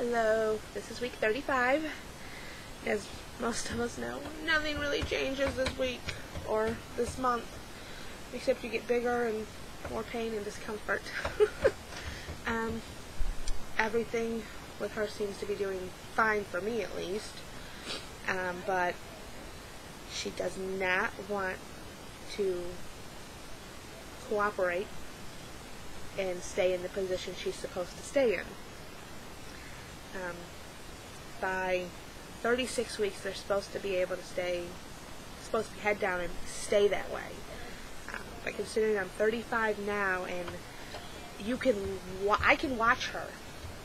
Hello, this is week 35. As most of us know, nothing really changes this week or this month, except you get bigger and more pain and discomfort. Everything with her seems to be doing fine, for me at least, but she does not want to cooperate and stay in the position she's supposed to stay in. By 36 weeks, they're supposed to be able to supposed to head down and stay that way. But considering I'm 35 now, and I can watch her,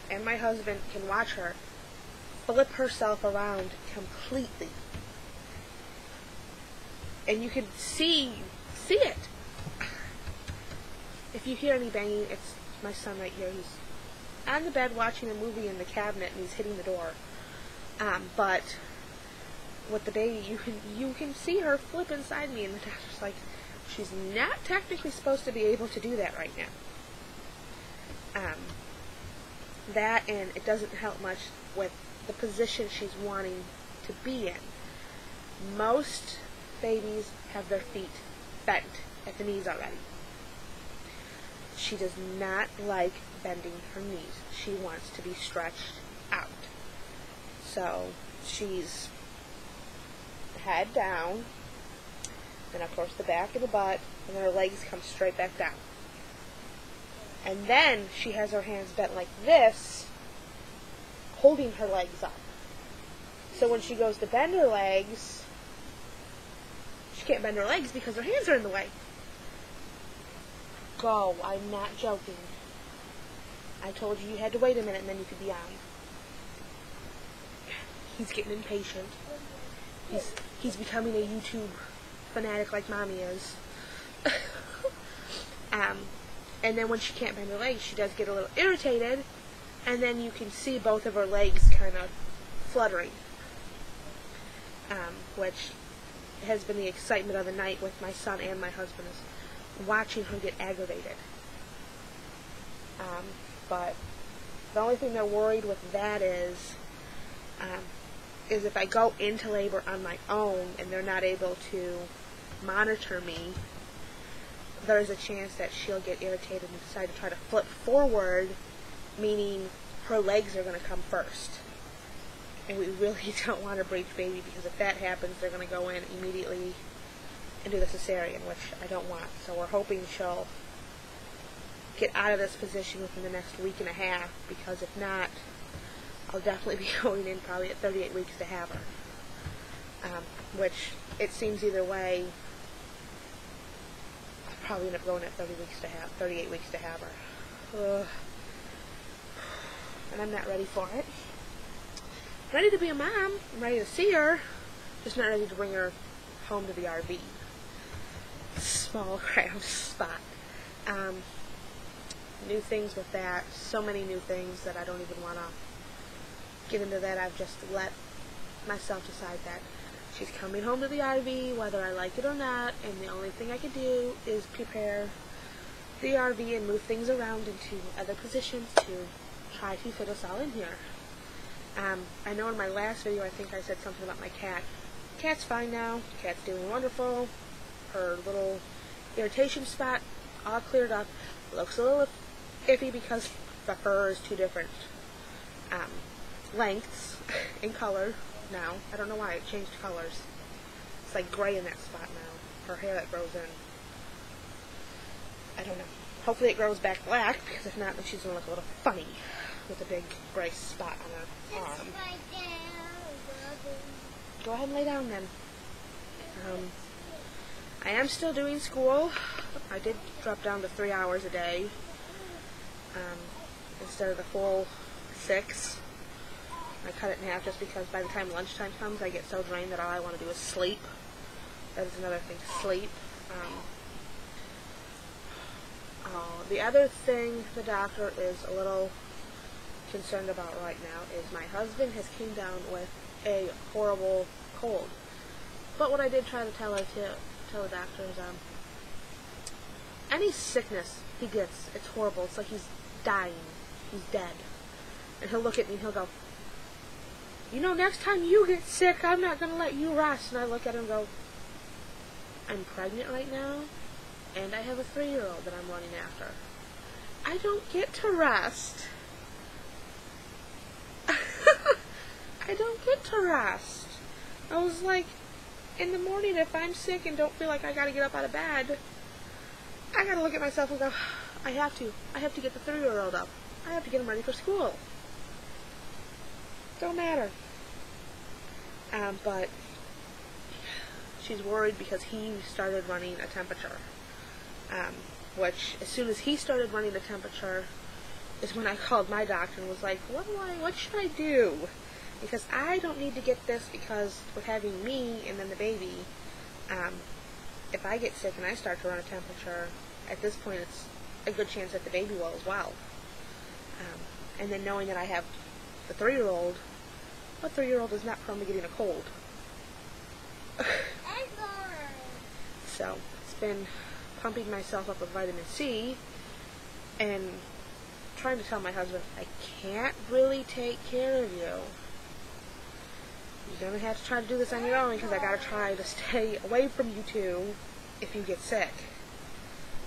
and my husband can watch her flip herself around completely, and you can see it. If you hear any banging, it's my son right here. He's on the bed watching a movie in the cabinet, and he's hitting the door. But with the baby, you can see her flip inside me, and the doctor's like, she's not technically supposed to be able to do that right now. That, and it doesn't help much with the position she's wanting to be in. Most babies have their feet bent at the knees already. She does not like bending her knees. She wants to be stretched out. So she's head down, and of course the back of the butt, and then her legs come straight back down. And then she has her hands bent like this, holding her legs up. So when she goes to bend her legs, she can't bend her legs because her hands are in the way. Go, I'm not joking. I told you had to wait a minute and then you could be on. He's getting impatient. He's becoming a YouTube fanatic like Mommy is. And then when she can't bend her legs, she does get a little irritated, and then you can see both of her legs kind of fluttering, which has been the excitement of the night with my son and my husband, is watching her get aggravated. But the only thing they're worried with that is if I go into labor on my own and they're not able to monitor me, there's a chance that she'll get irritated and decide to try to flip forward, meaning her legs are going to come first. And we really don't want a breech baby, because if that happens, they're going to go in immediately and do the cesarean, which I don't want. So we're hoping she'll get out of this position within the next week and a half, because if not, I'll definitely be going in probably at 38 weeks to have her. Which, it seems either way, I'll probably end up going at 38 weeks to have her. And I'm not ready for it. I'm ready to be a mom. I'm ready to see her. Just not ready to bring her home to the RV. Small, cramped spot. New things with that. So many new things that I don't even want to get into that. I've just let myself decide that she's coming home to the RV, whether I like it or not, and the only thing I can do is prepare the RV and move things around into other positions to try to fit us all in here. I know in my last video I think I said something about my cat. Cat's fine now. Cat's doing wonderful. Her little irritation spot all cleared up. Looks a little iffy because the fur is two different lengths in color now. I don't know why it changed colors. It's like gray in that spot now. Her hair that grows in. I don't know. Hopefully it grows back black, because if not, then she's going to look a little funny with a big gray spot on her arm. Go ahead and lay down then. I am still doing school. I did drop down to 3 hours a day instead of the full 6. I cut it in half just because by the time lunchtime comes, I get so drained that all I want to do is sleep. That is another thing, sleep. The other thing the doctor is a little concerned about right now is my husband has came down with a horrible cold. But what I did try to tell the doctor is any sickness he gets, it's horrible. It's like he's dying. He's dead. And he'll look at me and he'll go, you know, next time you get sick, I'm not going to let you rest. And I look at him and go, I'm pregnant right now, and I have a 3-year-old that I'm running after. I don't get to rest. I don't get to rest. I was like, in the morning, if I'm sick and don't feel like I gotta get up out of bed, I gotta look at myself and go, I have to get the 3-year-old up. I have to get him ready for school. Don't matter. But she's worried because he started running a temperature. Which, as soon as he started running the temperature, is when I called my doctor and was like, what should I do? Because I don't need to get this, because with having me and then the baby, if I get sick and I start to run a temperature, at this point it's a good chance that the baby will as well. And then knowing that I have the 3-year-old, what 3-year-old is not prone to getting a cold? So, it's been pumping myself up with vitamin C and trying to tell my husband, I can't really take care of you. You're going to have to try to do this on your own, because I got to try to stay away from you two if you get sick.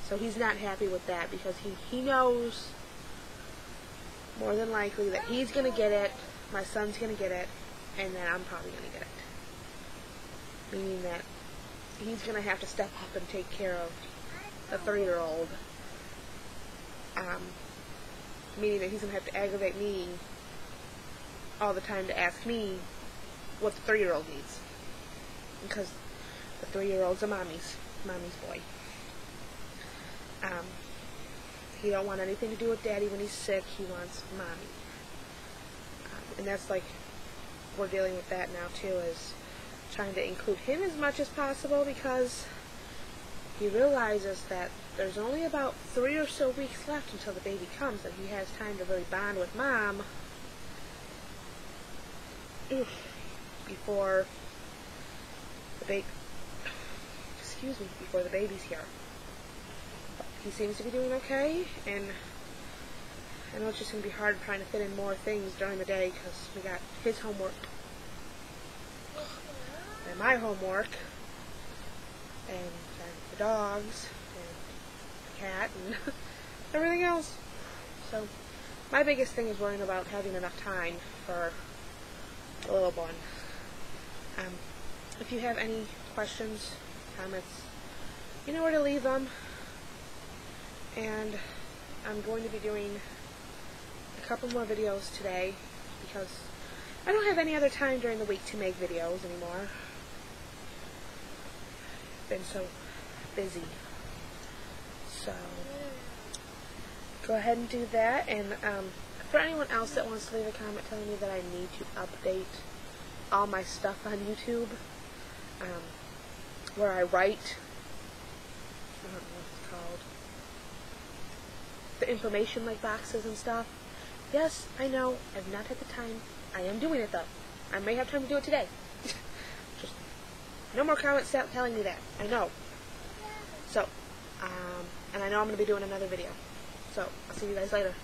So he's not happy with that, because he knows more than likely that he's going to get it, my son's going to get it, and then I'm probably going to get it. Meaning that he's going to have to step up and take care of the 3-year-old. Meaning that he's going to have to aggravate me all the time to ask me what the 3-year-old needs. Because the 3-year-old's a mommy's boy. He don't want anything to do with daddy when he's sick. He wants mommy. And that's like, we're dealing with that now too, is trying to include him as much as possible, because he realizes that there's only about 3 or so weeks left until the baby comes, and he has time to really bond with mom before the baby's here. But he seems to be doing okay, and I know it's just going to be hard trying to fit in more things during the day, because we got his homework and my homework and the dogs and the cat and everything else. So my biggest thing is worrying about having enough time for the little one. If you have any questions, comments, you know where to leave them. And I'm going to be doing a couple more videos today, because I don't have any other time during the week to make videos anymore. Been so busy. So go ahead and do that. And for anyone else that wants to leave a comment telling me that I need to update all my stuff on YouTube, where I write, I don't know what it's called, the information like boxes and stuff. Yes, I know, I've not had the time. I am doing it though. I may have time to do it today. Just no more comments telling me that. I know. So, and I know I'm going to be doing another video. So, I'll see you guys later.